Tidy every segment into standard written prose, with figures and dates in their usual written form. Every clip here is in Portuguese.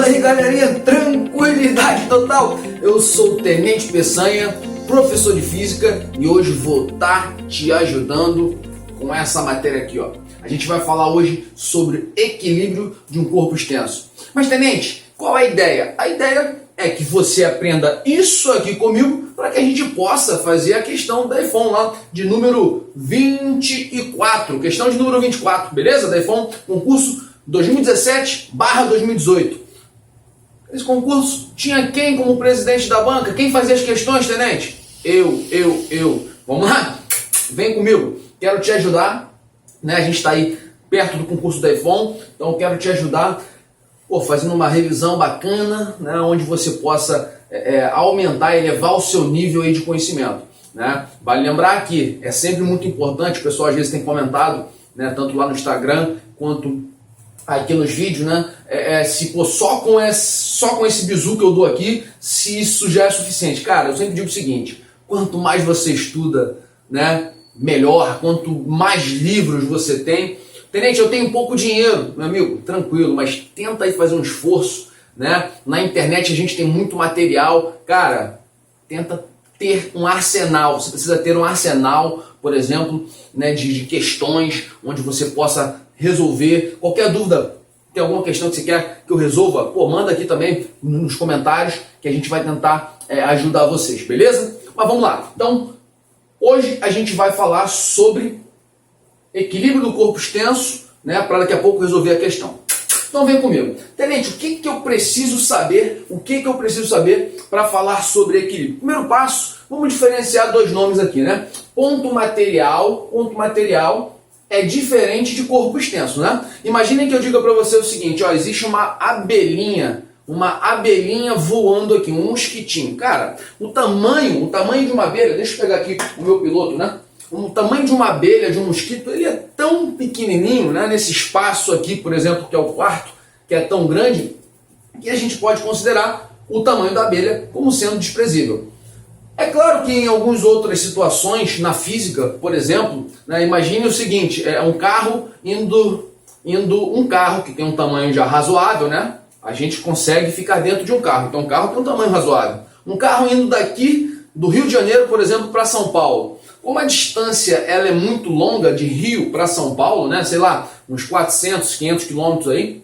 aí, galerinha, tranquilidade total. Eu sou o Tenente Peçanha, professor de física, e hoje vou estar te ajudando com essa matéria aqui, ó. A gente vai falar hoje sobre equilíbrio de um corpo extenso. Mas, Tenente, qual é a ideia? A ideia é que você aprenda isso aqui comigo para que a gente possa fazer a questão da EFON lá de número 24, questão de número 24, beleza? Da EFON, concurso 2017/2018. Esse concurso tinha quem como presidente da banca? Quem fazia as questões, Tenente? Eu. Vamos lá? Vem comigo. Quero te ajudar, né? A gente está aí perto do concurso da EFON, então quero te ajudar, fazendo uma revisão bacana, né? Onde você possa aumentar, elevar o seu nível aí de conhecimento, né? Vale lembrar que é sempre muito importante, o pessoal às vezes tem comentado, né? Tanto lá no Instagram quanto aqui nos vídeos, né? Se for só com esse bizu que eu dou aqui, se isso já é suficiente. Cara, eu sempre digo o seguinte: quanto mais você estuda, né, melhor. Quanto mais livros você tem. Tenente, eu tenho pouco dinheiro, meu amigo, tranquilo, mas tenta aí fazer um esforço, né? Na internet a gente tem muito material, cara, tenta ter um arsenal. Você precisa ter um arsenal, por exemplo, né, de questões onde você possa resolver qualquer dúvida. Tem alguma questão que você quer que eu resolva? Manda aqui também nos comentários que a gente vai tentar ajudar vocês, beleza? Mas vamos lá. Então, hoje a gente vai falar sobre equilíbrio do corpo extenso, né, para daqui a pouco resolver a questão. Então vem comigo. Tenente, o que eu preciso saber? O que eu preciso saber para falar sobre equilíbrio? Primeiro passo, vamos diferenciar dois nomes aqui, né? Ponto material é diferente de corpo extenso, né? Imaginem que eu diga para você o seguinte, ó, existe uma abelhinha voando aqui, um mosquitinho. Cara, o tamanho de uma abelha, deixa eu pegar aqui o meu piloto, né? O tamanho de uma abelha, de um mosquito, ele é tão pequenininho, né? Nesse espaço aqui, por exemplo, que é o quarto, que é tão grande, que a gente pode considerar o tamanho da abelha como sendo desprezível. É claro que em algumas outras situações, na física, por exemplo, né, imagine o seguinte, um carro um carro que tem um tamanho já razoável, né? A gente consegue ficar dentro de um carro, então um carro tem um tamanho razoável. Um carro indo daqui, do Rio de Janeiro, por exemplo, para São Paulo. Como a distância ela é muito longa de Rio para São Paulo, né? Sei lá, uns 400, 500 quilômetros aí,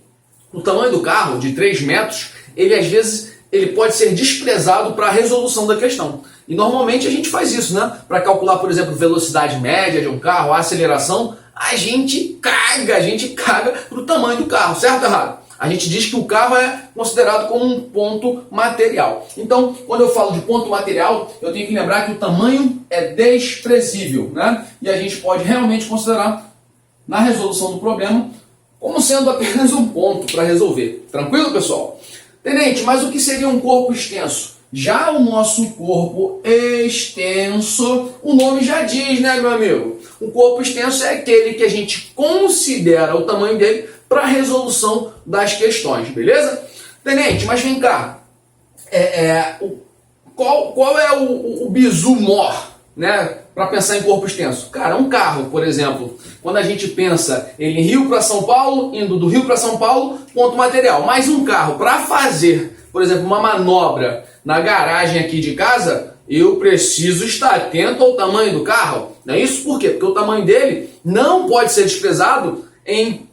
o tamanho do carro, de 3 metros, ele às vezes pode ser desprezado para a resolução da questão. E normalmente a gente faz isso, né? Para calcular, por exemplo, velocidade média de um carro, a aceleração, a gente caga pro tamanho do carro, certo ou errado? A gente diz que o carro é considerado como um ponto material. Então, quando eu falo de ponto material, eu tenho que lembrar que o tamanho é desprezível, né? E a gente pode realmente considerar, na resolução do problema, como sendo apenas um ponto para resolver. Tranquilo, pessoal? Tenente, mas o que seria um corpo extenso? Já o nosso corpo extenso, o nome já diz, né, meu amigo? O corpo extenso é aquele que a gente considera o tamanho dele para a resolução das questões, beleza? Tenente, mas vem cá, qual é o bizu mor, né, para pensar em corpo extenso? Cara, um carro, por exemplo, quando a gente pensa ele em Rio para São Paulo, indo do Rio para São Paulo, ponto material. Mas um carro, para fazer, por exemplo, uma manobra na garagem aqui de casa, eu preciso estar atento ao tamanho do carro. Não é isso? Por quê? Porque o tamanho dele não pode ser desprezado em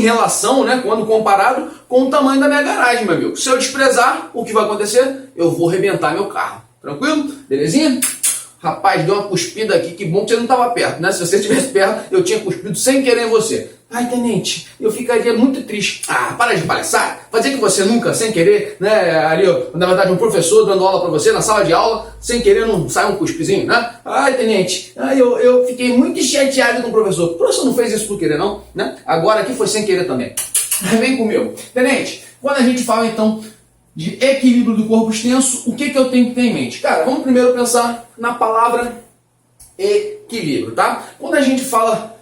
relação, né, quando comparado com o tamanho da minha garagem, meu amigo. Se eu desprezar, o que vai acontecer? Eu vou arrebentar meu carro. Tranquilo? Belezinha? Rapaz, deu uma cuspida aqui, que bom que você não estava perto, né? Se você estivesse perto, eu tinha cuspido sem querer em você. Ai, Tenente, eu ficaria muito triste. Para de palhaçar. Fazer que você nunca, sem querer, né? Ali, na verdade, um professor dando aula para você na sala de aula, sem querer não sai um cuspizinho, né? Ai, Tenente, eu fiquei muito chateado com o professor. O professor não fez isso por querer, não, né? Agora aqui foi sem querer também. Vem comigo. Tenente, quando a gente fala, então, de equilíbrio do corpo extenso, o que eu tenho que ter em mente? Cara, vamos primeiro pensar na palavra equilíbrio, tá? Quando a gente fala,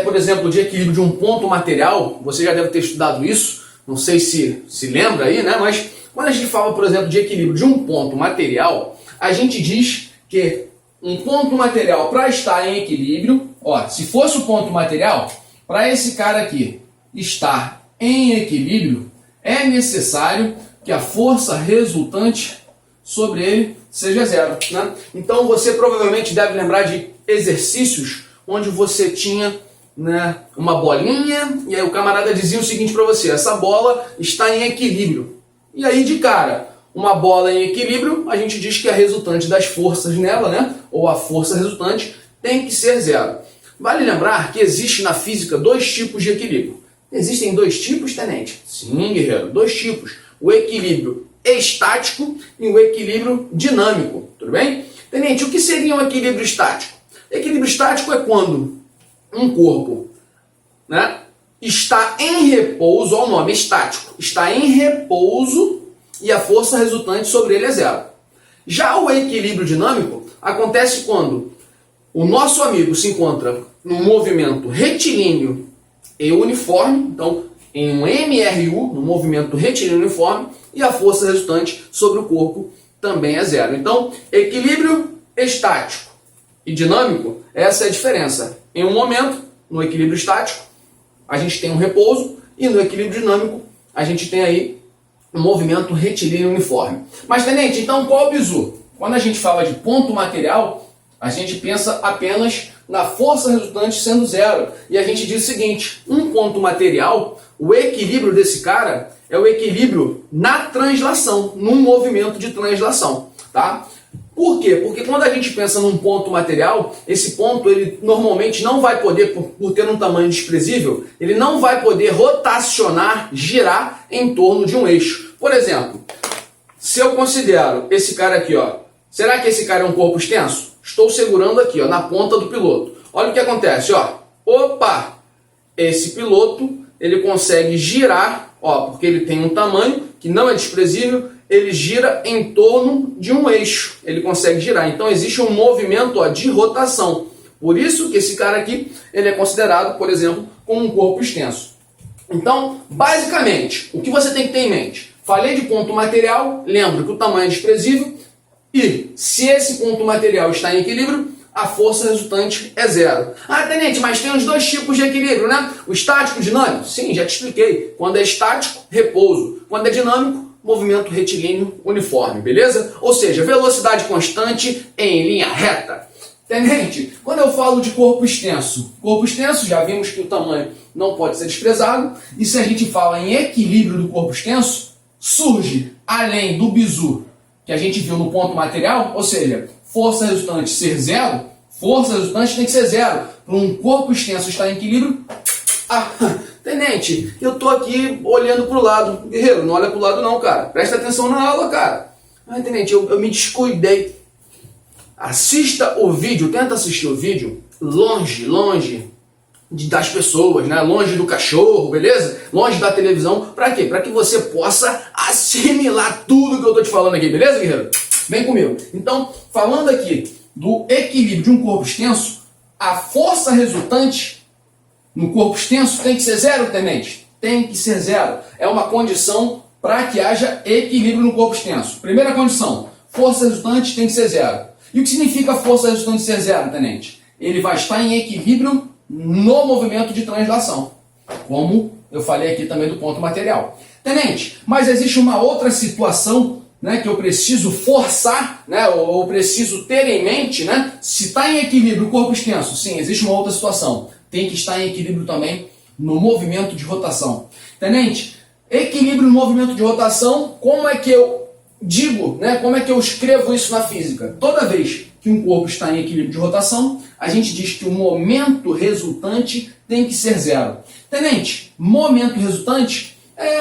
por exemplo, de equilíbrio de um ponto material, você já deve ter estudado isso, não sei se lembra aí, né? Mas quando a gente fala, por exemplo, de equilíbrio de um ponto material, a gente diz que um ponto material, para estar em equilíbrio, se fosse o ponto material, para esse cara aqui estar em equilíbrio, é necessário que a força resultante sobre ele seja zero, né? Então você provavelmente deve lembrar de exercícios onde você tinha, né, uma bolinha e aí o camarada dizia o seguinte para você: essa bola está em equilíbrio. E aí de cara, uma bola em equilíbrio, a gente diz que a resultante das forças nela, né, ou a força resultante, tem que ser zero. Vale lembrar que existe na física dois tipos de equilíbrio. Existem dois tipos, tenente? Sim, guerreiro, dois tipos. O equilíbrio estático e o equilíbrio dinâmico, tudo bem? Tenente, o que seria um equilíbrio estático? Equilíbrio estático é quando um corpo, né, está em repouso, olha o nome, estático, está em repouso e a força resultante sobre ele é zero. Já o equilíbrio dinâmico acontece quando o nosso amigo se encontra num movimento retilíneo e uniforme, então em um MRU, no movimento retilíneo uniforme, e a força resultante sobre o corpo também é zero. Então, equilíbrio estático e dinâmico, essa é a diferença. Em um momento, no equilíbrio estático, a gente tem um repouso, e no equilíbrio dinâmico, a gente tem aí um movimento retilíneo uniforme. Mas, tenente, então qual é o bizu? Quando a gente fala de ponto material, a gente pensa apenas na força resultante sendo zero. E a gente diz o seguinte: um ponto material, o equilíbrio desse cara é o equilíbrio na translação, num movimento de translação, tá? Por quê? Porque quando a gente pensa num ponto material, esse ponto ele normalmente não vai poder, por ter um tamanho desprezível, ele não vai poder rotacionar, girar em torno de um eixo. Por exemplo, se eu considero esse cara aqui, ó, será que esse cara é um corpo extenso? Estou segurando aqui, ó, na ponta do piloto. Olha o que acontece, ó. Opa! Esse piloto, ele consegue girar, ó, porque ele tem um tamanho que não é desprezível, ele gira em torno de um eixo. Ele consegue girar. Então existe um movimento, ó, de rotação. Por isso que esse cara aqui, ele é considerado, por exemplo, como um corpo extenso. Então, basicamente, o que você tem que ter em mente? Falei de ponto material, lembra que o tamanho é desprezível, e se esse ponto material está em equilíbrio, a força resultante é zero. Ah, tenente, mas tem os dois tipos de equilíbrio, né? O estático e o dinâmico? Sim, já te expliquei. Quando é estático, repouso. Quando é dinâmico, movimento retilíneo uniforme, beleza? Ou seja, velocidade constante em linha reta. Tenente, quando eu falo de corpo extenso, já vimos que o tamanho não pode ser desprezado, e se a gente fala em equilíbrio do corpo extenso, surge, além do bizu que a gente viu no ponto material, ou seja, força resultante ser zero, força resultante tem que ser zero. Para um corpo extenso estar em equilíbrio, tenente, eu tô aqui olhando pro lado. Guerreiro, não olha pro lado não, cara. Presta atenção na aula, cara. Tenente, eu me descuidei. Assista o vídeo, tenta assistir o vídeo longe das pessoas, né? Longe do cachorro, beleza? Longe da televisão. Pra quê? Pra que você possa assimilar tudo que eu tô te falando aqui, beleza, guerreiro? Vem comigo. Então, falando aqui do equilíbrio de um corpo extenso, a força resultante no corpo extenso tem que ser zero, tenente? Tem que ser zero. É uma condição para que haja equilíbrio no corpo extenso. Primeira condição, força resultante tem que ser zero. E o que significa força resultante ser zero, tenente? Ele vai estar em equilíbrio no movimento de translação, como eu falei aqui também do ponto material. Tenente, mas existe uma outra situação, né, que eu preciso forçar, né, ou preciso ter em mente, né? Se está em equilíbrio o corpo extenso, sim, existe uma outra situação. Tem que estar em equilíbrio também no movimento de rotação. Tenente, equilíbrio no movimento de rotação, como é que eu digo, né, como é que eu escrevo isso na física? Toda vez que um corpo está em equilíbrio de rotação, a gente diz que o momento resultante tem que ser zero. Tenente, momento resultante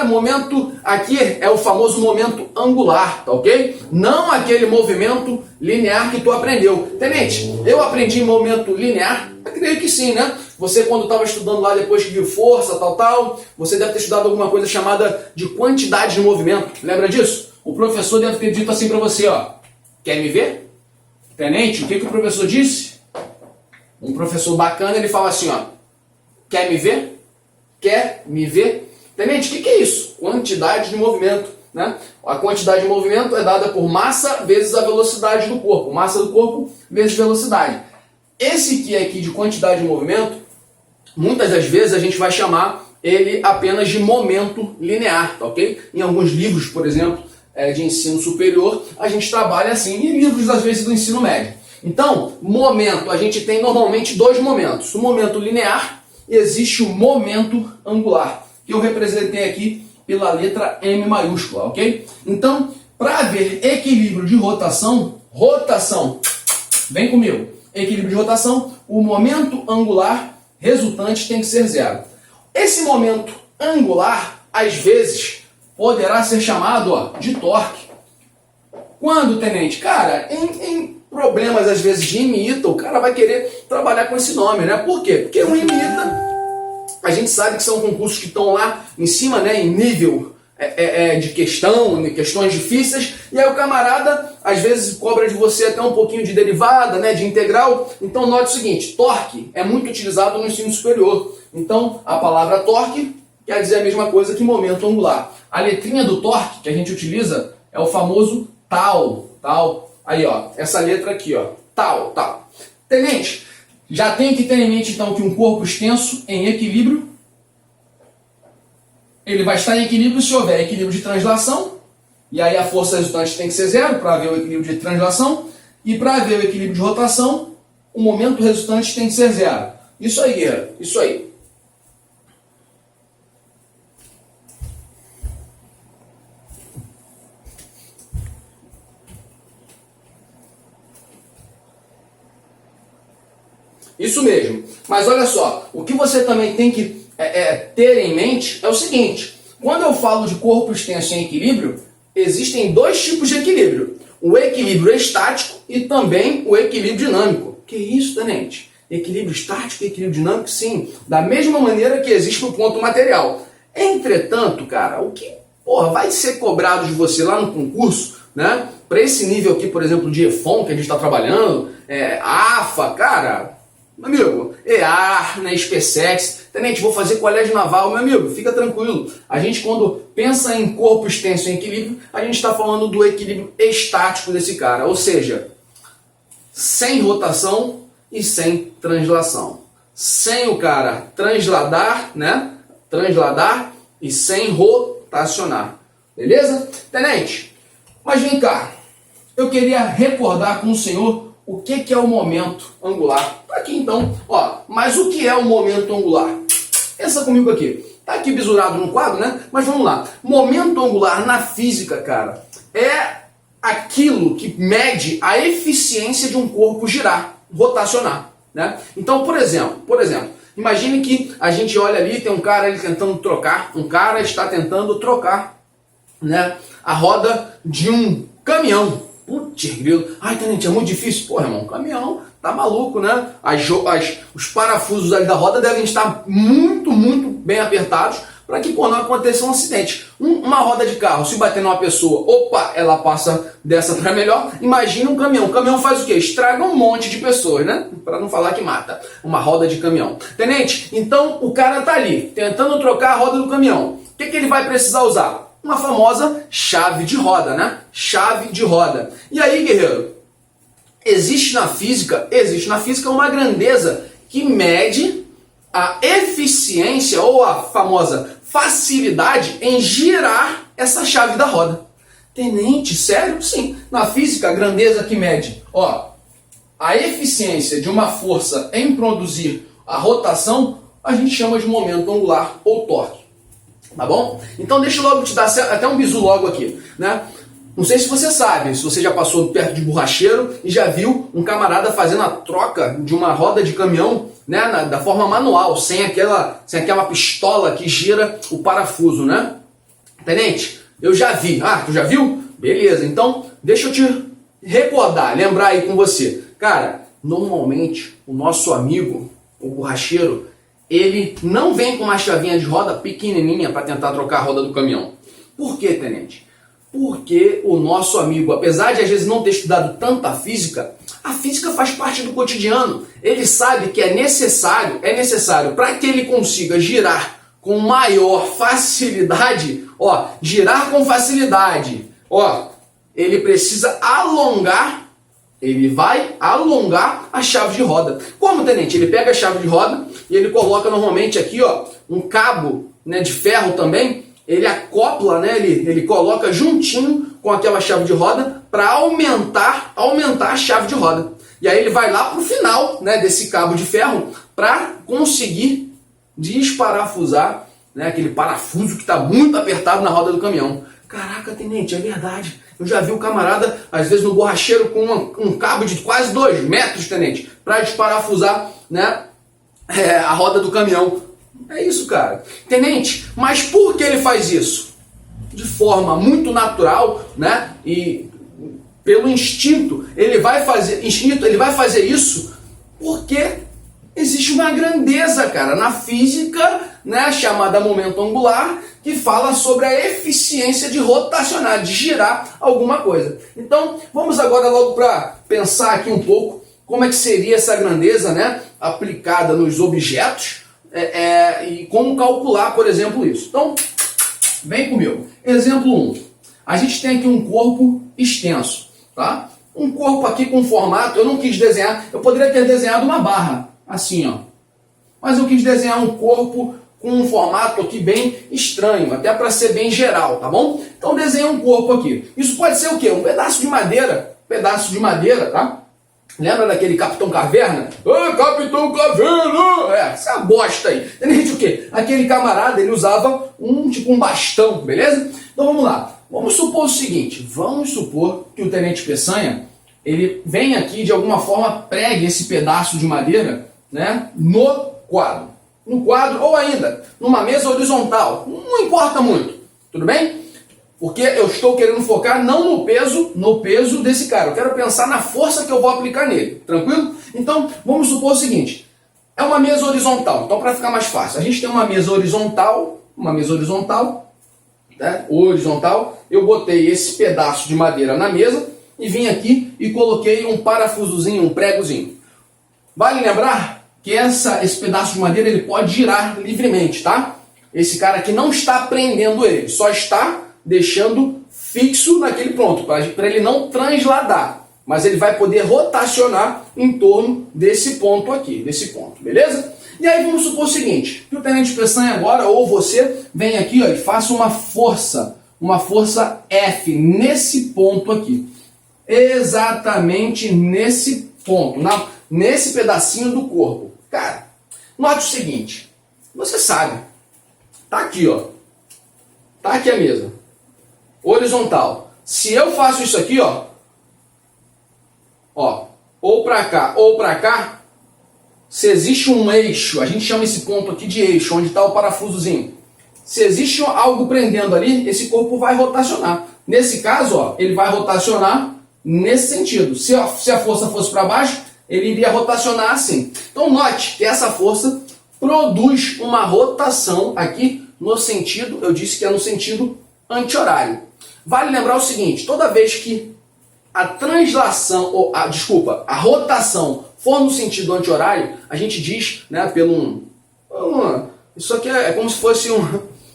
momento aqui é o famoso momento angular, tá ok? Não aquele movimento linear que tu aprendeu. Tenente, eu aprendi momento linear? Eu creio que sim, né? Você quando estava estudando lá depois que viu força, tal, você deve ter estudado alguma coisa chamada de quantidade de movimento. Lembra disso? O professor deve ter dito assim para você, ó. Quer me ver? Tenente, o que o professor disse? Um professor bacana, ele fala assim, ó. Quer me ver? Quer me ver? Tenente, o que é isso? Quantidade de movimento, né? A quantidade de movimento é dada por massa vezes a velocidade do corpo. Massa do corpo vezes velocidade. Esse que é aqui de quantidade de movimento, muitas das vezes a gente vai chamar ele apenas de momento linear, tá ok? Em alguns livros, por exemplo, de ensino superior, a gente trabalha assim, e livros às vezes do ensino médio. Então, momento, a gente tem normalmente dois momentos. O momento linear e existe o momento angular, que eu representei aqui pela letra M maiúscula, ok? Então, para haver equilíbrio de rotação, vem comigo, equilíbrio de rotação, o momento angular resultante tem que ser zero. Esse momento angular, às vezes, poderá ser chamado de torque. Quando, tenente? Cara, em problemas, às vezes, de IMITA, o cara vai querer trabalhar com esse nome, né? Por quê? Porque o IMITA, a gente sabe que são concursos que estão lá em cima, né, em nível de questões difíceis, e aí o camarada, às vezes, cobra de você até um pouquinho de derivada, né, de integral. Então, note o seguinte, torque é muito utilizado no ensino superior. Então, a palavra torque quer dizer a mesma coisa que momento angular. A letrinha do torque que a gente utiliza é o famoso tal. Aí, ó, essa letra aqui, ó, tal. Tenente, já tem que ter em mente, então, que um corpo extenso em equilíbrio, ele vai estar em equilíbrio se houver equilíbrio de translação, e aí a força resultante tem que ser zero para haver o equilíbrio de translação, e para haver o equilíbrio de rotação, o momento resultante tem que ser zero. Isso aí, guerreiro, isso aí. Isso mesmo. Mas olha só, o que você também tem que ter em mente é o seguinte. Quando eu falo de corpo extenso em equilíbrio, existem dois tipos de equilíbrio. O equilíbrio estático e também o equilíbrio dinâmico. Que isso, tenente? Equilíbrio estático e equilíbrio dinâmico? Sim. Da mesma maneira que existe no ponto material. Entretanto, cara, o que vai ser cobrado de você lá no concurso, né? Para esse nível aqui, por exemplo, de EFON que a gente está trabalhando, AFA, cara... Meu amigo, EAR, né, SpaceX, tenente, vou fazer colégio naval, meu amigo, fica tranquilo. A gente, quando pensa em corpo extenso em equilíbrio, a gente está falando do equilíbrio estático desse cara, ou seja, sem rotação e sem translação. Sem o cara transladar, né, e sem rotacionar. Beleza? Tenente, mas vem cá, eu queria recordar com o senhor o que é o momento angular. Tá aqui então, ó, mas o que é o momento angular? Pensa comigo aqui. Tá aqui bisurado no quadro, né? Mas vamos lá. Momento angular na física, cara, é aquilo que mede a eficiência de um corpo girar, rotacionar, né? Então, por exemplo, imagine que a gente olha ali, tem um cara ali tentando trocar, está tentando trocar, né, a roda de um caminhão. Putz, grilo. Ai, tenente, é muito difícil. Pô, irmão, caminhão tá maluco, né? Os parafusos ali da roda devem estar muito bem apertados para que não aconteça um acidente. Uma roda de carro, se bater numa pessoa, opa, ela passa dessa para melhor. Imagina um caminhão. O caminhão faz o quê? Estraga um monte de pessoas, né? Para não falar que mata. Uma roda de caminhão. Tenente, então o cara tá ali, tentando trocar a roda do caminhão. O que ele vai precisar usar? Uma famosa chave de roda, né? Chave de roda. E aí, guerreiro, existe na física uma grandeza que mede a eficiência ou a famosa facilidade em girar essa chave da roda. Tenente, sério? Sim. Na física, a grandeza que mede, a eficiência de uma força em produzir a rotação, a gente chama de momento angular ou torque. Tá bom? Então deixa eu logo te dar até um bisu logo aqui, né? Não sei se você sabe, se você já passou perto de borracheiro e já viu um camarada fazendo a troca de uma roda de caminhão, né, da forma manual, sem aquela pistola que gira o parafuso, né? Tenente, eu já vi. Ah, tu já viu? Beleza, então deixa eu te lembrar aí com você. Cara, normalmente o nosso amigo, o borracheiro, ele não vem com uma chavinha de roda pequenininha para tentar trocar a roda do caminhão. Por quê, tenente? Porque o nosso amigo, apesar de às vezes não ter estudado tanta física, a física faz parte do cotidiano. Ele sabe que é necessário para que ele consiga girar com maior facilidade, girar com facilidade, ele precisa alongar. Ele vai alongar a chave de roda. Como, tenente? Ele pega a chave de roda e ele coloca normalmente aqui, um cabo né, de ferro também, ele acopla, né, ele coloca juntinho com aquela chave de roda para aumentar a chave de roda. E aí ele vai lá para o final, né, desse cabo de ferro para conseguir desparafusar, né, aquele parafuso que está muito apertado na roda do caminhão. Caraca, tenente, é verdade. Eu já vi o camarada, às vezes no borracheiro, com um cabo de quase 2 metros, tenente, para desparafusar, né, a roda do caminhão. É isso, cara. Tenente, mas por que ele faz isso? De forma muito natural, né? E pelo instinto, ele vai fazer isso porque existe uma grandeza, cara, na física, né, chamada momento angular, que fala sobre a eficiência de rotacionar, de girar alguma coisa. Então, vamos agora logo para pensar aqui um pouco como é que seria essa grandeza, né, aplicada nos objetos, e como calcular, por exemplo, isso. Então, vem comigo. Exemplo 1. A gente tem aqui um corpo extenso, tá? Um corpo aqui com formato, eu não quis desenhar, eu poderia ter desenhado uma barra, assim, ó. Mas eu quis desenhar um corpo com um formato aqui bem estranho, até para ser bem geral, tá bom? Então desenhei um corpo aqui. Isso pode ser o quê? Um pedaço de madeira, tá? Lembra daquele Capitão Caverna? Ah, Capitão Caverna! Essa bosta aí. Entende o quê? Aquele camarada, ele usava um bastão, beleza? Então vamos lá. Vamos supor o seguinte, vamos supor que o Tenente Peçanha, ele vem aqui de alguma forma pregue esse pedaço de madeira, né, no quadro. No quadro ou ainda numa mesa horizontal. Não importa muito, tudo bem? Porque eu estou querendo focar não no peso desse cara. Eu quero pensar na força que eu vou aplicar nele. Tranquilo? Então, vamos supor o seguinte. É uma mesa horizontal. Então, para ficar mais fácil, a gente tem uma mesa horizontal, né? Horizontal. Eu botei esse pedaço de madeira na mesa e vim aqui e coloquei um parafusozinho, um pregozinho. Vale lembrar que esse pedaço de madeira ele pode girar livremente, tá? Esse cara aqui não está prendendo ele, só está deixando fixo naquele ponto, para ele não transladar. Mas ele vai poder rotacionar em torno desse ponto aqui, beleza? E aí vamos supor o seguinte, que o Tenente Peçanha agora, ou você, vem aqui ó, e faça uma força F nesse ponto aqui. Exatamente nesse ponto, nesse pedacinho do corpo. Cara, note o seguinte, você sabe, tá aqui ó, tá aqui a mesa. Horizontal. Se eu faço isso aqui, ó, ou para cá, se existe um eixo, a gente chama esse ponto aqui de eixo, onde está o parafusozinho. Se existe algo prendendo ali, esse corpo vai rotacionar. Nesse caso, ó, ele vai rotacionar nesse sentido. Se a força fosse para baixo, ele iria rotacionar assim. Então note que essa força produz uma rotação aqui no sentido, eu disse que é no sentido anti-horário. Vale lembrar o seguinte, toda vez que a translação, a rotação for no sentido anti-horário, a gente diz, né, isso aqui é como se fosse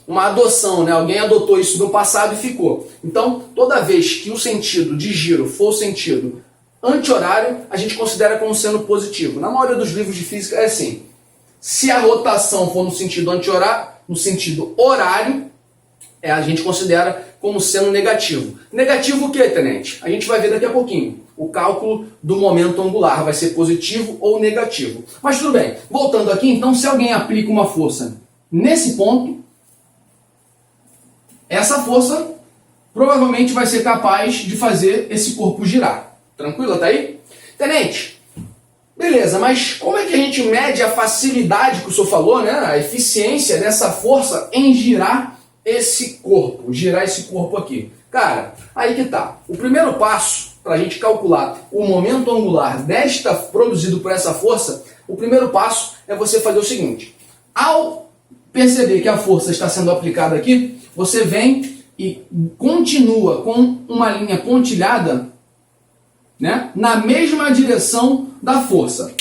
uma adoção, né? Alguém adotou isso no passado e ficou. Então, toda vez que o sentido de giro for o sentido anti-horário, a gente considera como sendo positivo. Na maioria dos livros de física é assim. Se a rotação for no sentido anti-horário, no sentido horário, a gente considera como sendo negativo. Negativo o que, tenente? A gente vai ver daqui a pouquinho. O cálculo do momento angular vai ser positivo ou negativo. Mas tudo bem. Voltando aqui, então, se alguém aplica uma força nesse ponto, essa força provavelmente vai ser capaz de fazer esse corpo girar. Tranquilo até aí? Tenente, beleza, mas como é que a gente mede a facilidade que o senhor falou, né? A eficiência dessa força em girar esse corpo aqui? Cara, aí que tá. O primeiro passo para a gente calcular o momento angular produzido por essa força, o primeiro passo é você fazer o seguinte. Ao perceber que a força está sendo aplicada aqui, você vem e continua com uma linha pontilhada, né, na mesma direção da força.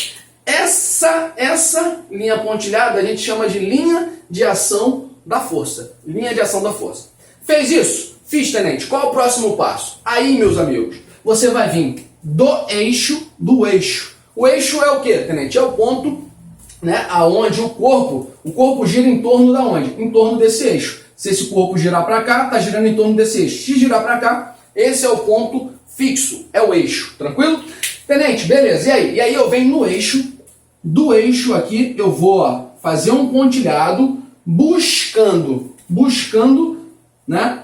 Essa linha pontilhada a gente chama de linha de ação da força. Linha de ação da força. Fez isso? Fiz, tenente. Qual é o próximo passo? Aí, meus amigos, você vai vir do eixo. O eixo é o quê, tenente? É o ponto né, aonde o corpo gira em torno da onde? Em torno desse eixo. Se esse corpo girar para cá, está girando em torno desse eixo. Se girar para cá, esse é o ponto fixo, é o eixo, tranquilo? Tenente, beleza, e aí? E aí eu venho no eixo, do eixo aqui eu vou fazer um pontilhado buscando, né,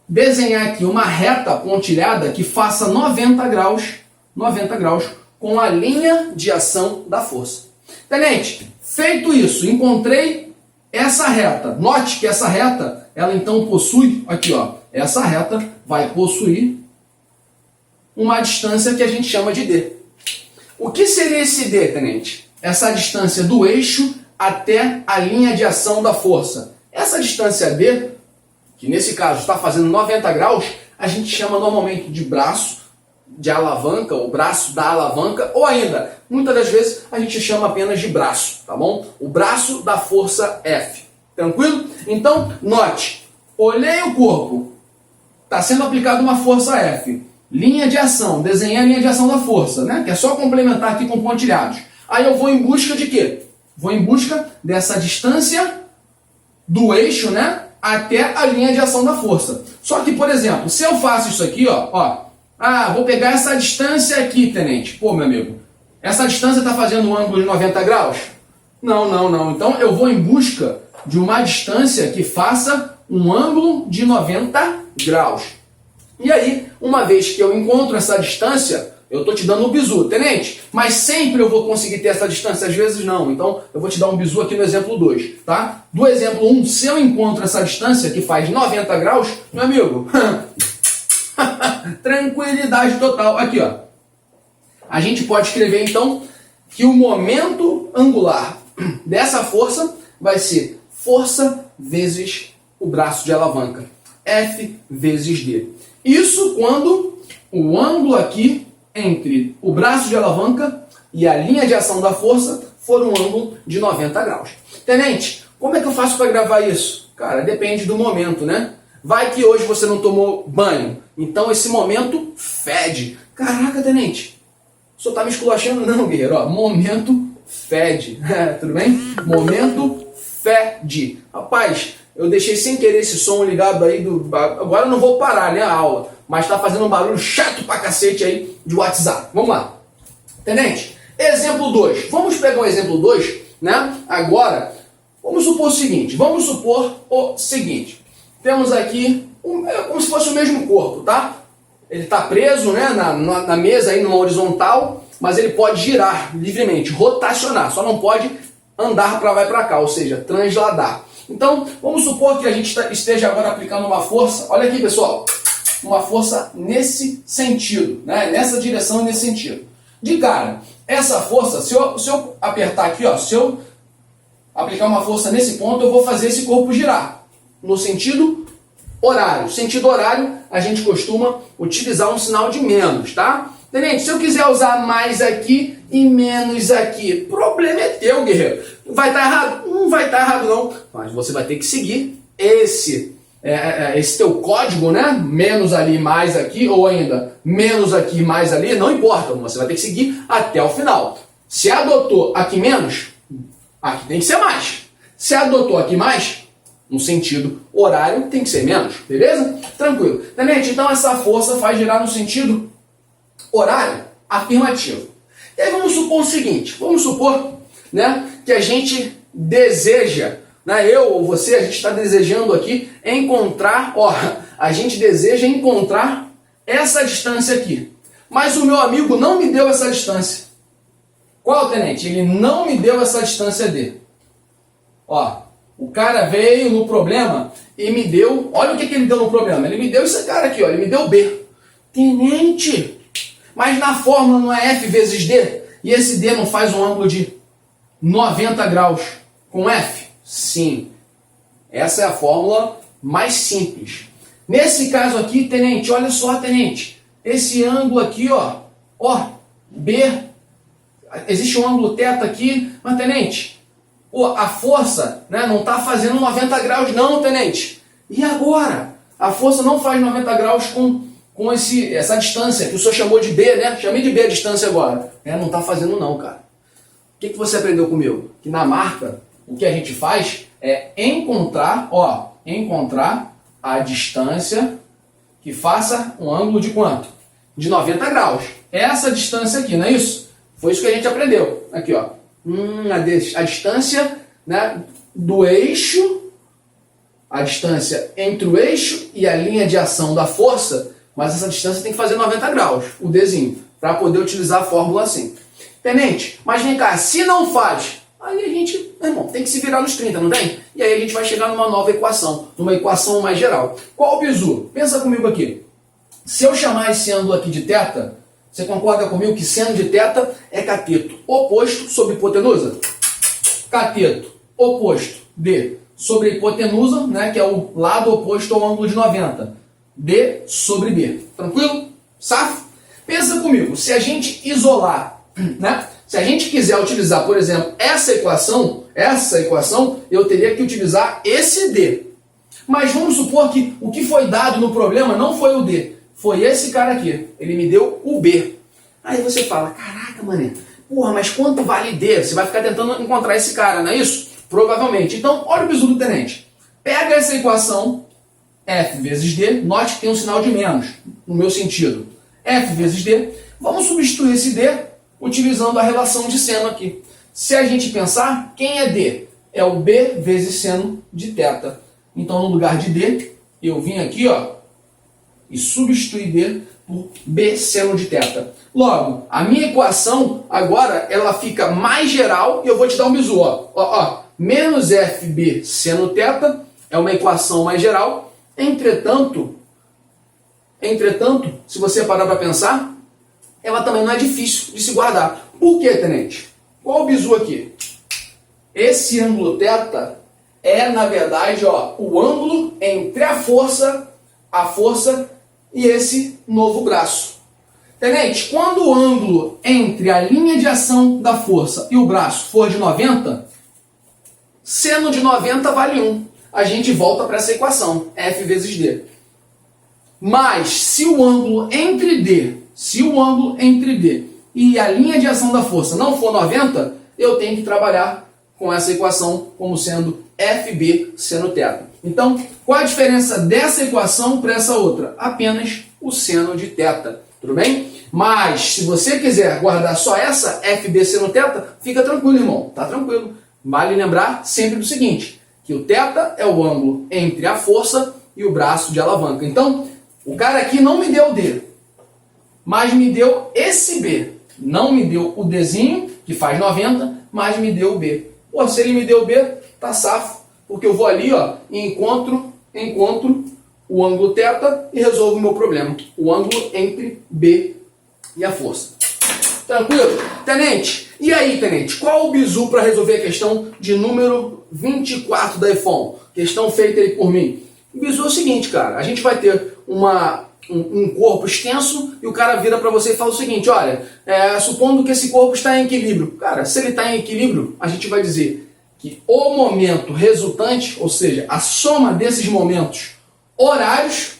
desenhar aqui uma reta pontilhada que faça 90 graus com a linha de ação da força. Tenente, feito isso, encontrei essa reta. Note que essa reta, ela então possui, aqui ó, essa reta vai possuir uma distância que a gente chama de D. O que seria esse D, tenente? Essa distância do eixo até a linha de ação da força. Essa distância D, que nesse caso está fazendo 90 graus, a gente chama normalmente de braço de alavanca, ou braço da alavanca, ou ainda, muitas das vezes, a gente chama apenas de braço, tá bom? O braço da força F. Tranquilo? Então, note, olhei o corpo, está sendo aplicada uma força F. Linha de ação, desenhei a linha de ação da força, né? Que é só complementar aqui com pontilhados. Aí eu vou em busca de quê? Vou em busca dessa distância do eixo, né? Até a linha de ação da força. Só que, por exemplo, se eu faço isso aqui, vou pegar essa distância aqui, tenente. Pô, meu amigo, essa distância está fazendo um ângulo de 90 graus? Não. Então eu vou em busca de uma distância que faça um ângulo de 90 graus. E aí, uma vez que eu encontro essa distância, eu estou te dando um bizu, tenente, mas sempre eu vou conseguir ter essa distância, às vezes não. Então, eu vou te dar um bizu aqui no exemplo 2, tá? Do exemplo 1, se eu encontro essa distância que faz 90 graus, meu amigo, tranquilidade total. Aqui, ó. A gente pode escrever, então, que o momento angular dessa força vai ser força vezes o braço de alavanca. F vezes D. Isso quando o ângulo aqui entre o braço de alavanca e a linha de ação da força for um ângulo de 90 graus. Tenente, como é que eu faço para gravar isso? Cara, depende do momento, né? Vai que hoje você não tomou banho, então esse momento fede. Caraca, tenente, o senhor tá me esculachando? Não, guerreiro, ó, momento fede. Tudo bem? Momento fede. Rapaz, eu deixei sem querer esse som ligado aí agora eu não vou parar, né, a aula, mas tá fazendo um barulho chato pra cacete aí de WhatsApp. Vamos lá. Tenente, exemplo 2. Vamos pegar o exemplo 2, né? Agora, vamos supor o seguinte. Temos aqui como se fosse o mesmo corpo, tá? Ele tá preso, né, na mesa aí numa horizontal, mas ele pode girar livremente, rotacionar, só não pode andar para lá e para cá, ou seja, transladar. Então, vamos supor que a gente esteja agora aplicando uma força, olha aqui pessoal, uma força nesse sentido, né? Nessa direção e nesse sentido. De cara, essa força, se eu apertar aqui, ó, se eu aplicar uma força nesse ponto, eu vou fazer esse corpo girar, no sentido horário. Sentido horário, a gente costuma utilizar um sinal de menos, tá? Tenente, se eu quiser usar mais aqui e menos aqui, problema é teu, guerreiro. Vai estar errado? Não vai estar errado não, mas você vai ter que seguir esse teu código, né? Menos ali, mais aqui, ou ainda menos aqui, mais ali, não importa, você vai ter que seguir até o final. Se adotou aqui menos, aqui tem que ser mais. Se adotou aqui mais, no sentido horário, tem que ser menos, beleza? Tranquilo. Tenente, então essa força faz girar no sentido horário? Afirmativo. E aí vamos supor o seguinte, vamos supor, né, que a gente deseja, né, eu ou você, a gente está desejando aqui encontrar, a gente deseja encontrar essa distância aqui. Mas o meu amigo não me deu essa distância. Qual, tenente? Ele não me deu essa distância D. O cara veio no problema e me deu, olha o que ele deu no problema. Ele me deu esse cara aqui, ele me deu B. Tenente, mas na fórmula não é F vezes D? E esse D não faz um ângulo de 90 graus com F? Sim. Essa é a fórmula mais simples. Nesse caso aqui, tenente, olha só, tenente. Esse ângulo aqui, B. Existe um ângulo θ aqui, mas, tenente, a força, né, não está fazendo 90 graus não, tenente. E agora? A força não faz 90 graus com essa distância que o senhor chamou de B, né? Chamei de B a distância agora. Não está fazendo não, cara. que você aprendeu comigo? Que na marca, o que a gente faz é encontrar a distância que faça um ângulo de quanto? De 90 graus. Essa distância aqui, não é isso? Foi isso que a gente aprendeu. Aqui, ó. A distância, né, do eixo, a distância entre o eixo e a linha de ação da força, mas essa distância tem que fazer 90 graus, o Dzinho, para poder utilizar a fórmula assim. Tenente, mas vem cá, se não faz, aí a gente, meu irmão, tem que se virar nos 30, não tem? E aí a gente vai chegar numa nova equação, numa equação mais geral. Qual o bizu? Pensa comigo aqui. Se eu chamar esse ângulo aqui de θ, você concorda comigo que seno de θ é cateto oposto sobre hipotenusa? Cateto oposto de sobre hipotenusa, né, que é o lado oposto ao ângulo de 90. D sobre B. Tranquilo? Safo? Pensa comigo, se a gente isolar, né, se a gente quiser utilizar, por exemplo, essa equação, eu teria que utilizar esse D. Mas vamos supor que o que foi dado no problema não foi o D, foi esse cara aqui. Ele me deu o B. Aí você fala, caraca, mané, porra, mas quanto vale D? Você vai ficar tentando encontrar esse cara, não é isso? Provavelmente. Então, olha o bizu do tenente. Pega essa equação, F vezes D, note que tem um sinal de menos, no meu sentido. F vezes D, vamos substituir esse D utilizando a relação de seno aqui. Se a gente pensar, quem é D? É o B vezes seno de θ. Então, no lugar de D, eu vim aqui, ó, e substituir D por B seno de θ. Logo, a minha equação agora ela fica mais geral e eu vou te dar um bizu. Menos FB seno θ é uma equação mais geral. Entretanto, se você parar para pensar, ela também não é difícil de se guardar. Por quê, tenente? Qual o bizu aqui? Esse ângulo θ é, na verdade, ó, o ângulo entre a força e esse novo braço. Tenente, quando o ângulo entre a linha de ação da força e o braço for de 90, seno de 90 vale 1. A gente volta para essa equação, F vezes D. Mas, se o ângulo entre D e a linha de ação da força não for 90, eu tenho que trabalhar com essa equação como sendo FB seno θ. Então, qual a diferença dessa equação para essa outra? Apenas o seno de θ. Tudo bem? Mas, se você quiser guardar só essa FB seno θ, fica tranquilo, irmão. Tá tranquilo. Vale lembrar sempre do seguinte, que o θ é o ângulo entre a força e o braço de alavanca. Então, o cara aqui não me deu D, mas me deu esse B. Não me deu o Dzinho, que faz 90, mas me deu o B. Pô, se ele me deu o B, tá safo, porque eu vou ali, ó, e encontro o ângulo θ e resolvo o meu problema. O ângulo entre B e a força. Tranquilo? Tenente, e aí, tenente, qual o bizu para resolver a questão de número 24 da EFON? Questão feita aí por mim. O bizu é o seguinte, cara, a gente vai ter um corpo extenso e o cara vira para você e fala o seguinte, olha, supondo que esse corpo está em equilíbrio. Cara, se ele está em equilíbrio, a gente vai dizer que o momento resultante, ou seja, a soma desses momentos horários,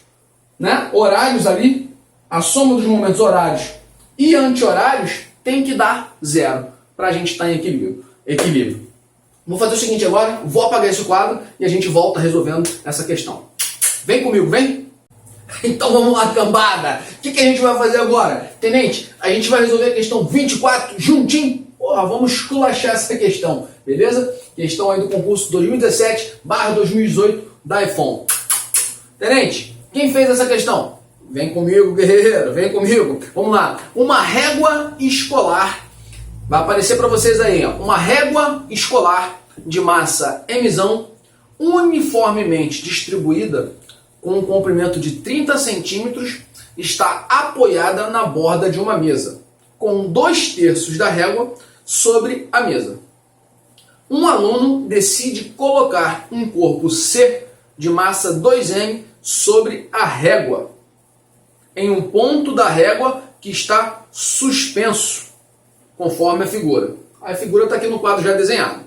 né, horários ali, a soma dos momentos horários e anti-horários tem que dar 0 para a gente estar em equilíbrio. Vou fazer o seguinte agora, vou apagar esse quadro e a gente volta resolvendo essa questão. Vem comigo, vem! Então vamos lá, cambada! O que a gente vai fazer agora? Tenente, a gente vai resolver a questão 24 juntinho? Porra, vamos esculachar essa questão, beleza? Questão aí do concurso 2017/2018 da EFON. Tenente, quem fez essa questão? Vem comigo, guerreiro, vem comigo. Vamos lá. Uma régua escolar. Vai aparecer para vocês aí, ó. Uma régua escolar de massa mzão, uniformemente distribuída, com um comprimento de 30 centímetros, está apoiada na borda de uma mesa, com 2/3 da régua sobre a mesa. Um aluno decide colocar um corpo C de massa 2m sobre a régua, em um ponto da régua que está suspenso, conforme a figura. A figura está aqui no quadro já desenhado.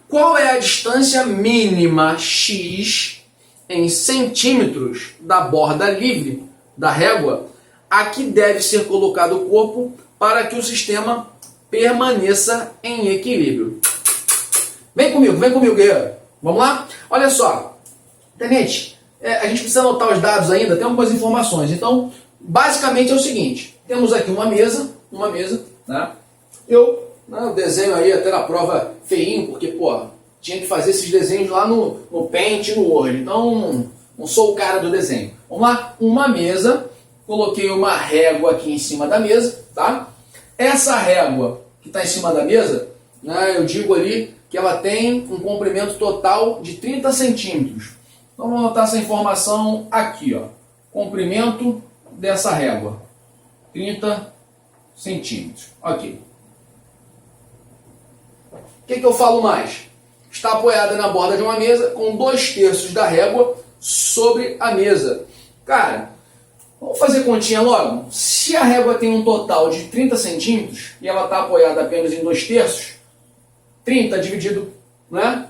Qual é a distância mínima x em centímetros da borda livre da régua a que deve ser colocado o corpo para que o sistema permaneça em equilíbrio. Vem comigo, guerreiro. Vamos lá? Olha só, tenente, a gente precisa anotar os dados ainda, tem algumas informações. Então, basicamente é o seguinte, temos aqui uma mesa, né? Eu desenho aí até na prova feinho, porque, pô, tinha que fazer esses desenhos lá no Paint e no Word. Então, não sou o cara do desenho. Vamos lá? Uma mesa, coloquei uma régua aqui em cima da mesa, tá? Essa régua que está em cima da mesa, né, eu digo ali que ela tem um comprimento total de 30 centímetros. Então, vamos anotar essa informação aqui, ó. Comprimento dessa régua, 30 centímetros. Ok. O que eu falo mais? Está apoiada na borda de uma mesa com 2/3 da régua sobre a mesa. Cara, vamos fazer continha logo? Se a régua tem um total de 30 centímetros e ela está apoiada apenas em 2/3, 30 dividido, né?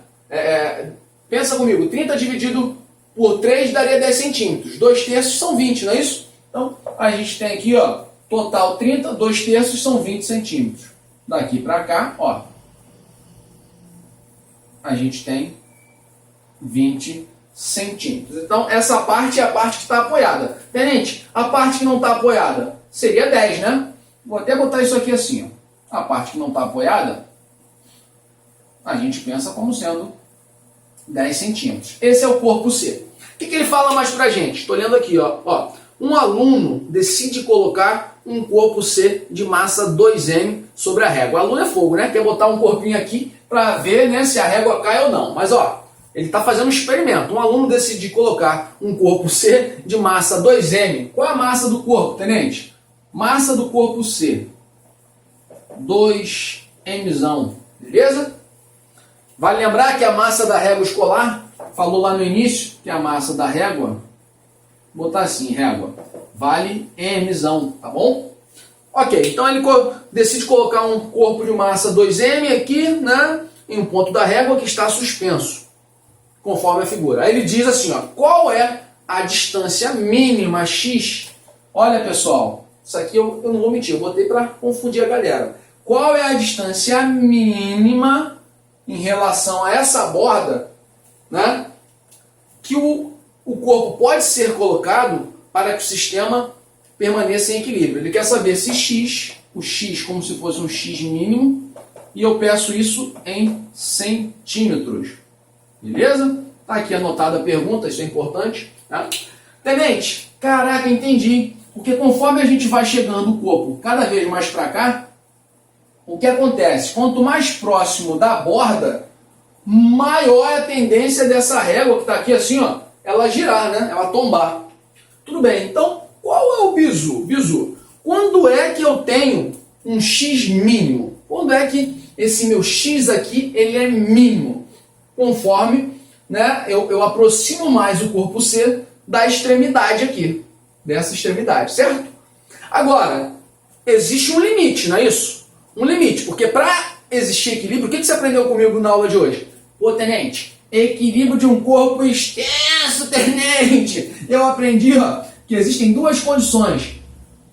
Pensa comigo, 30 dividido por 3 daria 10 centímetros. 2/3 são 20, não é isso? Então, a gente tem aqui, ó, total 30, 2/3 são 20 centímetros. Daqui para cá, ó, a gente tem 20 centímetros. Então, essa parte é a parte que está apoiada. Tenente, a parte que não está apoiada seria 10, né? Vou até botar isso aqui assim, ó. A parte que não está apoiada, a gente pensa como sendo 10 centímetros. Esse é o corpo C. O que ele fala mais pra gente? Estou lendo aqui, ó. Um aluno decide colocar um corpo C de massa 2M sobre a régua. O aluno é fogo, né? Quer botar um corpinho aqui para ver, né, se a régua cai ou não. Mas, ó, ele está fazendo um experimento. Um aluno decide colocar um corpo C de massa 2M. Qual é a massa do corpo, tenente? Massa do corpo C. 2Mzão. Beleza? Vale lembrar que a massa da régua escolar, falou lá no início, que a massa da régua, vou botar assim, régua, vale Mzão, tá bom? Ok, então ele decide colocar um corpo de massa 2M aqui, né, em um ponto da régua que está suspenso, conforme a figura. Aí ele diz assim, ó, qual é a distância mínima x? Olha, pessoal, isso aqui eu não vou mentir, eu botei para confundir a galera. Qual é a distância mínima em relação a essa borda, né, que o corpo pode ser colocado para que o sistema permaneça em equilíbrio? Ele quer saber se x, o x como se fosse um x mínimo, e eu peço isso em centímetros. Beleza? Tá aqui anotada a pergunta, isso é importante. Tá? Tenente, caraca, entendi. Porque conforme a gente vai chegando o corpo cada vez mais para cá, o que acontece? Quanto mais próximo da borda, maior é a tendência dessa régua que está aqui assim, ó, ela girar, né? Ela tombar. Tudo bem, então qual é o bizu? Bizu, quando é que eu tenho um x mínimo? Quando é que esse meu x aqui ele é mínimo? Conforme, né, eu aproximo mais o corpo C da extremidade aqui, dessa extremidade, certo? Agora, existe um limite, não é isso? Um limite, porque para existir equilíbrio, o que você aprendeu comigo na aula de hoje? Pô, tenente, equilíbrio de um corpo extenso, tenente! Eu aprendi, ó, que existem duas condições.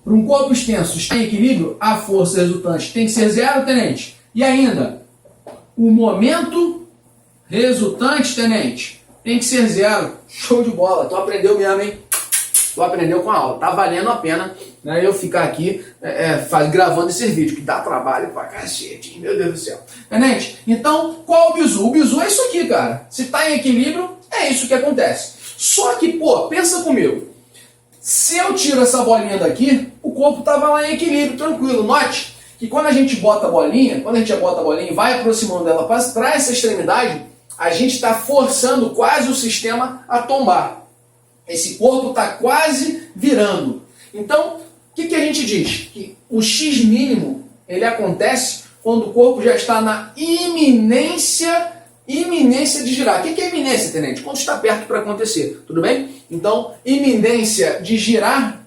Para um corpo extenso estar em equilíbrio, a força resultante tem que ser zero, tenente. E ainda, o momento resultante, tenente, tem que ser zero. Show de bola, tu aprendeu mesmo, hein? Tu aprendeu com a aula, tá valendo a pena, né, eu ficar aqui gravando esse vídeo, que dá trabalho pra cacete, meu Deus do céu. Tenente, então qual o bizu? O bizu é isso aqui, cara. Se tá em equilíbrio, é isso que acontece. Só que, pô, pensa comigo. Se eu tiro essa bolinha daqui, o corpo tava lá em equilíbrio, tranquilo. Note que quando a gente bota a bolinha, e vai aproximando ela para essa extremidade, a gente está forçando quase o sistema a tombar. Esse corpo está quase virando. Então, o que a gente diz? Que o x mínimo ele acontece quando o corpo já está na iminência de girar. O que é iminência, tenente? Quando está perto para acontecer, tudo bem? Então, iminência de girar,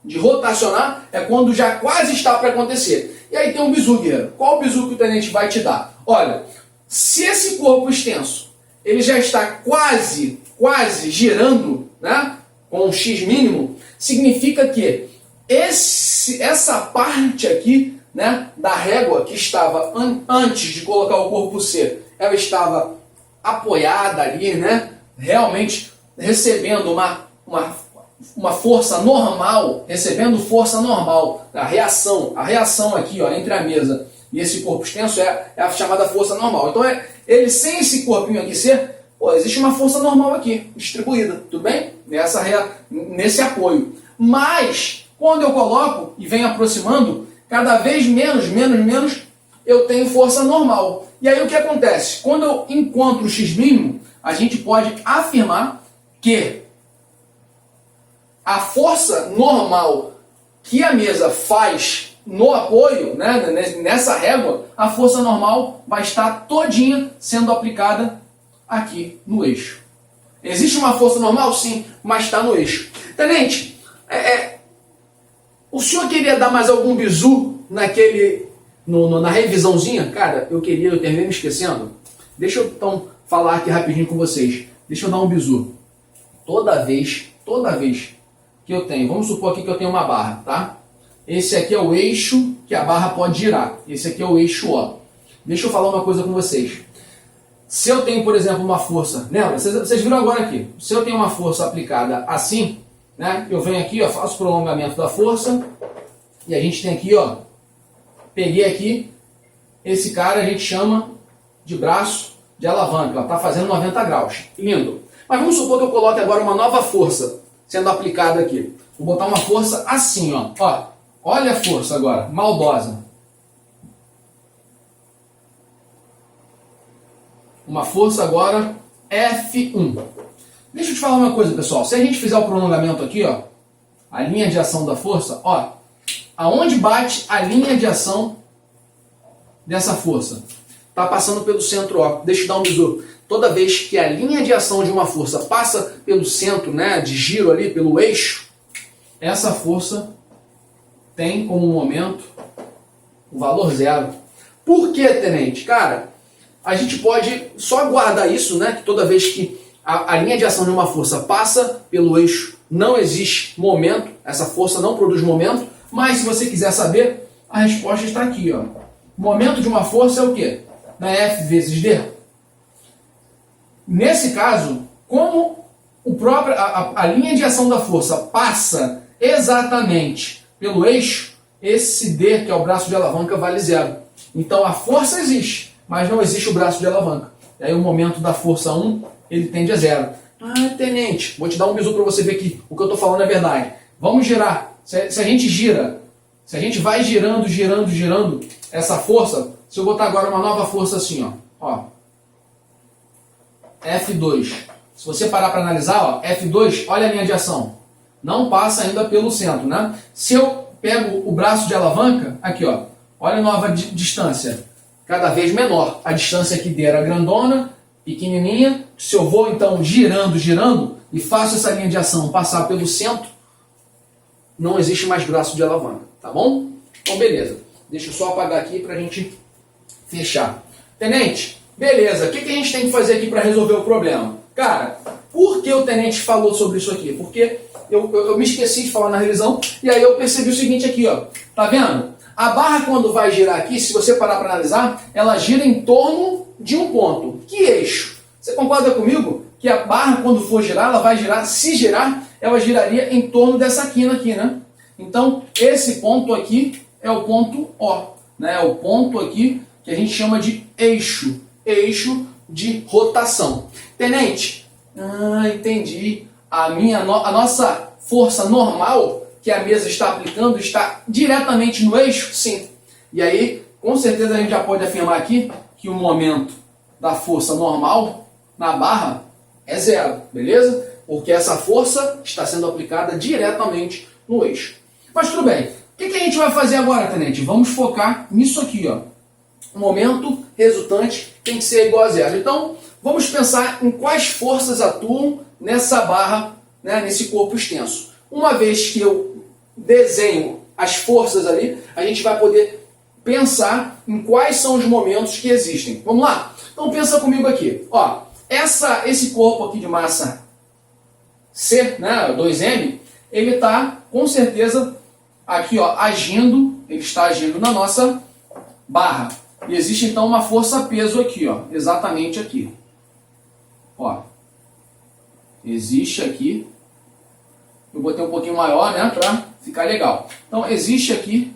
de rotacionar, é quando já quase está para acontecer. E aí tem um bizu, guerreiro. Qual o bizu que o tenente vai te dar? Olha, se esse corpo extenso ele já está quase girando, né, com um x mínimo, significa que essa parte aqui né, da régua que estava antes de colocar o corpo C, ela estava apoiada ali, né, realmente recebendo uma força normal, recebendo força normal, a reação aqui, ó, entre a mesa e esse corpo extenso é a chamada força normal. Então ele sem esse corpinho aqui C, existe uma força normal aqui, distribuída, tudo bem? Nesse apoio. Mas, quando eu coloco e venho aproximando, cada vez menos, eu tenho força normal. E aí o que acontece? Quando eu encontro o x', a gente pode afirmar que a força normal que a mesa faz no apoio, né, nessa régua, a força normal vai estar todinha sendo aplicada aqui no eixo. Existe uma força normal? Sim, mas está no eixo. Tenente, o senhor queria dar mais algum bizu na revisãozinha? Cara, eu terminei me esquecendo. Deixa eu então falar aqui rapidinho com vocês. Deixa eu dar um bizu. Toda vez que eu tenho, vamos supor aqui que eu tenho uma barra, tá? Esse aqui é o eixo que a barra pode girar. Esse aqui é o eixo O. Deixa eu falar uma coisa com vocês. Se eu tenho, por exemplo, uma força, lembra? Vocês viram agora aqui. Se eu tenho uma força aplicada assim, né? Eu venho aqui, ó, faço o prolongamento da força e a gente tem aqui, ó, peguei aqui, esse cara a gente chama de braço de alavanca. Ela está fazendo 90 graus. Lindo. Mas vamos supor que eu coloque agora uma nova força sendo aplicada aqui. Vou botar uma força assim, ó. Olha a força agora, maldosa. Uma força agora F1. Deixa eu te falar uma coisa, pessoal. Se a gente fizer o prolongamento aqui, ó, a linha de ação da força, ó, aonde bate a linha de ação dessa força? Está passando pelo centro, ó. Deixa eu dar um bizu. Toda vez que a linha de ação de uma força passa pelo centro, né, de giro ali, pelo eixo, essa força tem como momento o valor zero. Por que, tenente? Cara, a gente pode só guardar isso, né, que toda vez que a linha de ação de uma força passa pelo eixo, não existe momento, essa força não produz momento, mas se você quiser saber, a resposta está aqui, ó. O momento de uma força é o quê? Na F vezes D. Nesse caso, como a linha de ação da força passa exatamente pelo eixo, esse D, que é o braço de alavanca, vale zero. Então a força existe, mas não existe o braço de alavanca. E aí o momento da força 1, ele tende a zero. Ah, tenente, vou te dar um bizu para você ver que o que eu estou falando é verdade. Vamos girar. Se a gente gira, se a gente vai girando essa força, se eu botar agora uma nova força assim, ó, F2. Se você parar para analisar, ó, F2, olha a linha de ação. Não passa ainda pelo centro, né? Se eu pego o braço de alavanca, aqui, ó, olha a nova distância, cada vez menor. A distância aqui D era grandona, pequenininha. Se eu vou então girando e faço essa linha de ação passar pelo centro, não existe mais braço de alavanca, tá bom? Então beleza, deixa eu só apagar aqui para a gente fechar. Tenente, beleza, o que a gente tem que fazer aqui para resolver o problema? Cara, por que o tenente falou sobre isso aqui? Porque eu me esqueci de falar na revisão e aí eu percebi o seguinte aqui, ó, tá vendo? A barra quando vai girar aqui, se você parar para analisar, ela gira em torno de um ponto. Que eixo? Você concorda comigo que a barra quando for girar, ela vai girar, se girar, ela giraria em torno dessa quina aqui, né? Então, esse ponto aqui é o ponto O, né? É o ponto aqui que a gente chama de eixo de rotação. Tenente, entendi. A nossa força normal que a mesa está aplicando está diretamente no eixo? Sim. E aí, com certeza a gente já pode afirmar aqui que o momento da força normal na barra é zero, beleza? Porque essa força está sendo aplicada diretamente no eixo. Mas tudo bem. O que a gente vai fazer agora, tenente? Vamos focar nisso aqui, ó. O momento resultante tem que ser igual a zero. Então, vamos pensar em quais forças atuam nessa barra, né, nesse corpo extenso. Uma vez que eu desenho as forças ali, a gente vai poder pensar em quais são os momentos que existem. Vamos lá? Então pensa comigo aqui. Ó, esse corpo aqui de massa C, né, 2M, ele está com certeza aqui, ó, agindo ele está agindo na nossa barra. E existe então uma força-peso aqui, ó, exatamente aqui. Ó, existe aqui, eu botei um pouquinho maior, né, para ficar legal. Então existe aqui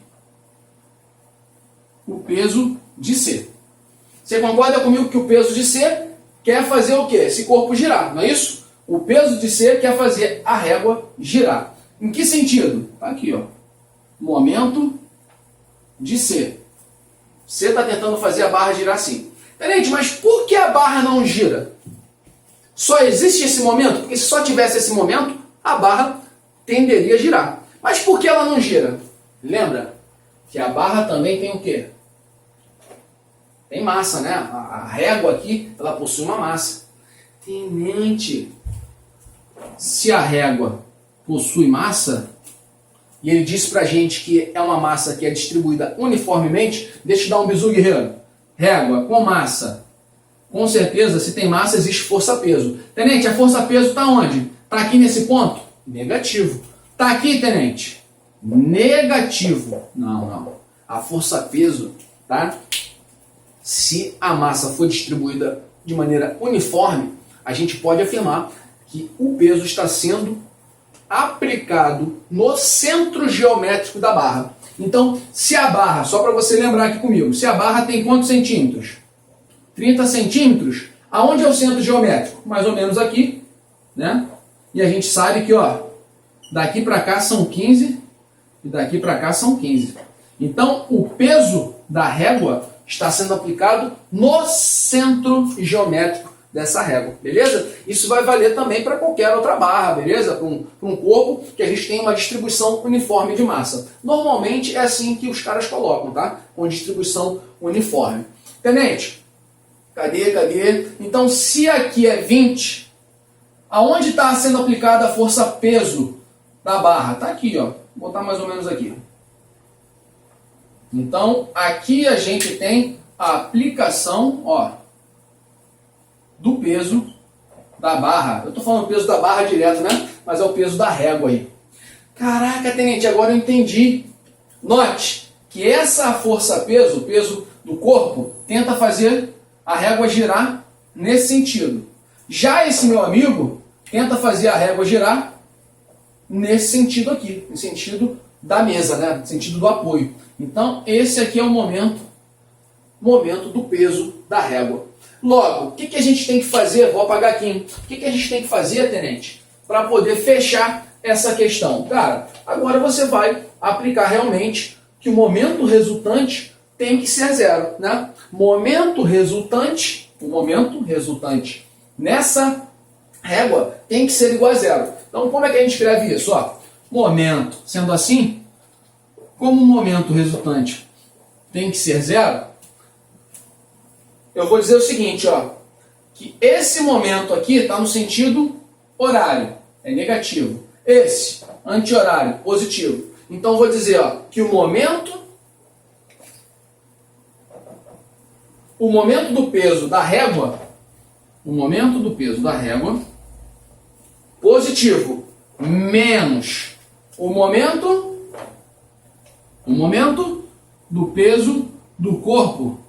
o peso de C. Você concorda comigo que o peso de C quer fazer o quê? Esse corpo girar, não é isso? O peso de C quer fazer a régua girar. Em que sentido? Tá aqui, ó. Momento de C. C está tentando fazer a barra girar assim. Tenente, mas por que a barra não gira? Só existe esse momento? Porque se só tivesse esse momento, a barra tenderia a girar. Mas por que ela não gira? Lembra que a barra também tem o quê? Tem massa, né? A régua aqui, ela possui uma massa. Tenente, se a régua possui massa, e ele disse pra gente que é uma massa que é distribuída uniformemente, deixa eu dar um bizu, guerreiro. Régua com massa. Com certeza, se tem massa, existe força-peso. Tenente, a força-peso está onde? Está aqui nesse ponto? Negativo. Está aqui, tenente? Negativo. Não. A força-peso, tá? Se a massa for distribuída de maneira uniforme, a gente pode afirmar que o peso está sendo aplicado no centro geométrico da barra. Então, se a barra, só para você lembrar aqui comigo, se a barra tem quantos centímetros? 30 centímetros. Aonde é o centro geométrico? Mais ou menos aqui, né? E a gente sabe que, ó, daqui para cá são 15 e daqui para cá são 15. Então, o peso da régua está sendo aplicado no centro geométrico dessa régua, beleza? Isso vai valer também para qualquer outra barra, beleza? Para um corpo que a gente tem uma distribuição uniforme de massa. Normalmente é assim que os caras colocam, tá? Com distribuição uniforme. Tenente, cadê? Então, se aqui é 20, aonde está sendo aplicada a força-peso da barra? Está aqui, ó. Vou botar mais ou menos aqui. Então, aqui a gente tem a aplicação, ó, do peso da barra. Eu estou falando peso da barra direto, né? Mas é o peso da régua aí. Caraca, tenente, agora eu entendi. Note que essa força-peso, o peso do corpo, tenta fazer a régua girar nesse sentido. Já esse meu amigo tenta fazer a régua girar nesse sentido aqui, no sentido da mesa, né? No sentido do apoio. Então, esse aqui é o momento do peso da régua. Logo, o que a gente tem que fazer? Vou apagar aqui. O que a gente tem que fazer, tenente, para poder fechar essa questão? Cara, agora você vai aplicar realmente que o momento resultante tem que ser zero, né? O momento resultante nessa régua tem que ser igual a zero. Então, como é que a gente escreve isso? Ó, momento, sendo assim, como o momento resultante tem que ser zero, eu vou dizer o seguinte, ó, que esse momento aqui está no sentido horário, é negativo. Esse, anti-horário, positivo. Então, eu vou dizer, ó, que o momento do peso da régua, positivo, menos o momento do peso do corpo,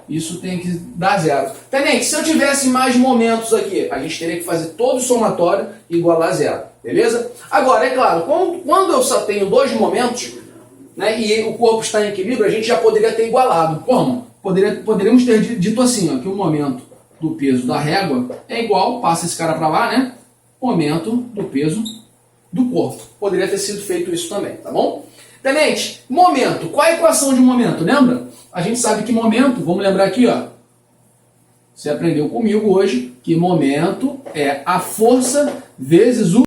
isso tem que dar zero. Tenente, se eu tivesse mais momentos aqui, a gente teria que fazer todo o somatório e igualar a zero, beleza? Agora, é claro, quando eu só tenho dois momentos, né, e o corpo está em equilíbrio, a gente já poderia ter igualado. Como? Poderíamos ter dito assim, ó, que o momento do peso da régua é igual, passa esse cara para lá, né? Momento do peso do corpo. Poderia ter sido feito isso também, tá bom? Tenente, momento. Qual é a equação de momento? Lembra? A gente sabe que momento, vamos lembrar aqui, ó. Você aprendeu comigo hoje que momento é a força vezes o...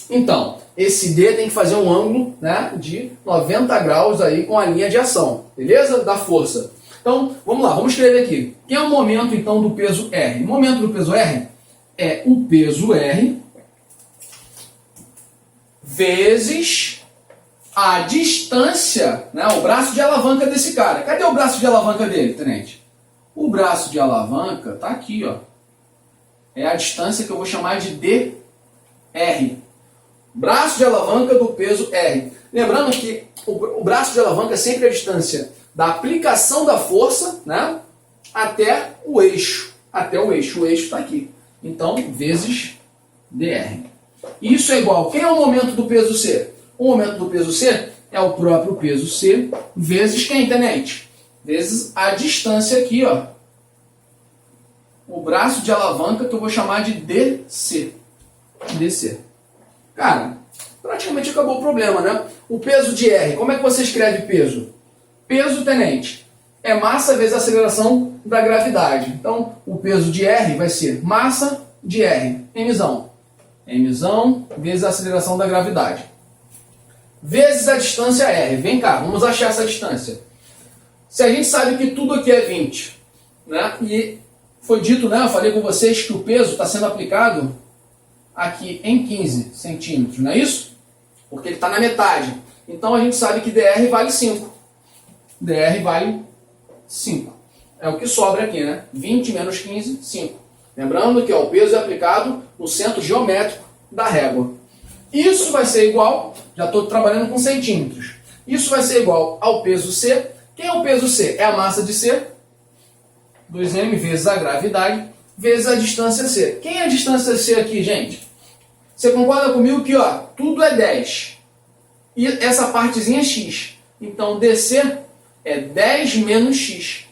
Então, esse D tem que fazer um ângulo, né, de 90 graus aí com a linha de ação, beleza? Da força. Então, vamos lá, vamos escrever aqui. Quem é o momento, então, do peso R? O momento do peso R é o peso R vezes a distância, né, o braço de alavanca desse cara. Cadê o braço de alavanca dele, tenente? O braço de alavanca está aqui, ó. É a distância que eu vou chamar de DR. Braço de alavanca do peso R. Lembrando que O braço de alavanca é sempre a distância da aplicação da força, né, até o eixo. Até o eixo. O eixo está aqui. Então, vezes dr. Isso é igual. Quem é o momento do peso C? O momento do peso C é o próprio peso C vezes quem, tenente? Vezes a distância aqui, ó. O braço de alavanca que eu vou chamar de DC. DC. Cara, praticamente acabou o problema, né? O peso de R, como é que você escreve peso? Peso, tenente, é massa vezes a aceleração da gravidade. Então, o peso de R vai ser massa de R, Mzão. Mzão vezes a aceleração da gravidade. Vezes a distância R. Vem cá, vamos achar essa distância. Se a gente sabe que tudo aqui é 20, né? E foi dito, né? Eu falei com vocês que o peso está sendo aplicado aqui em 15 centímetros, não é isso? Porque ele está na metade. Então a gente sabe que dr vale 5. dr vale 5. É o que sobra aqui, né? 20 menos 15, 5. Lembrando que ó, o peso é aplicado no centro geométrico da régua. Isso vai ser igual, já estou trabalhando com centímetros, isso vai ser igual ao peso C. Quem é o peso C? É a massa de C, 2m vezes a gravidade, vezes a distância C. Quem é a distância C aqui, gente? Você concorda comigo que ó, tudo é 10. E essa partezinha é x. Então, DC é 10 menos x.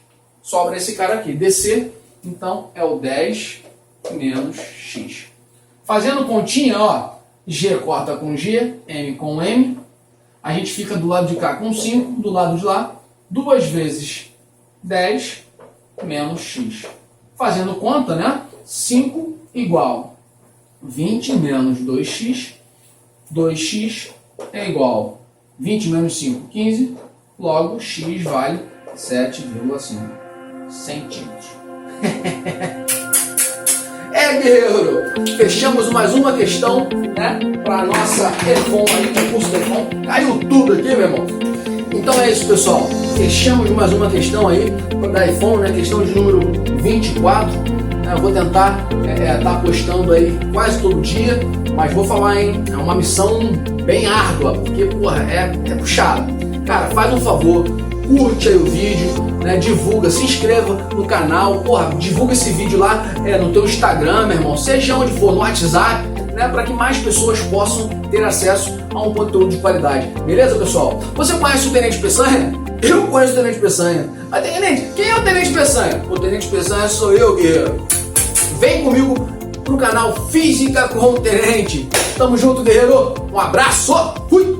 Sobra esse cara aqui. DC, então, é o 10 menos x. Fazendo continha, ó, G corta com G, M com M. A gente fica do lado de cá com 5, do lado de lá, 2 vezes 10 menos x. Fazendo conta, né? 5 igual 20 menos 2x. 2x é igual 20 menos 5, 15. Logo, x vale 7,5 centímetros. Guerreiro! Fechamos mais uma questão, né? Para a nossa EFON aí, concurso da EFON. Caiu tudo aqui, meu irmão. Então é isso, pessoal. Fechamos mais uma questão aí da EFON, né? Questão de número 24. Eu vou tentar tá postando aí quase todo dia, mas vou falar, hein? É uma missão bem árdua, porque, porra, é puxada. Cara, faz um favor, curte aí o vídeo, né? Divulga, se inscreva no canal, porra, divulga esse vídeo lá no teu Instagram, meu irmão, seja onde for, no WhatsApp, né? Para que mais pessoas possam ter acesso a um conteúdo de qualidade. Beleza, pessoal? Você conhece o Tenente Peçanha? Eu conheço o Tenente Peçanha. Mas, Tenente, quem é o Tenente Peçanha? O Tenente Peçanha sou eu, guerreiro. Vem comigo pro canal Física com o Tenente. Tamo junto, guerreiro. Um abraço. Fui!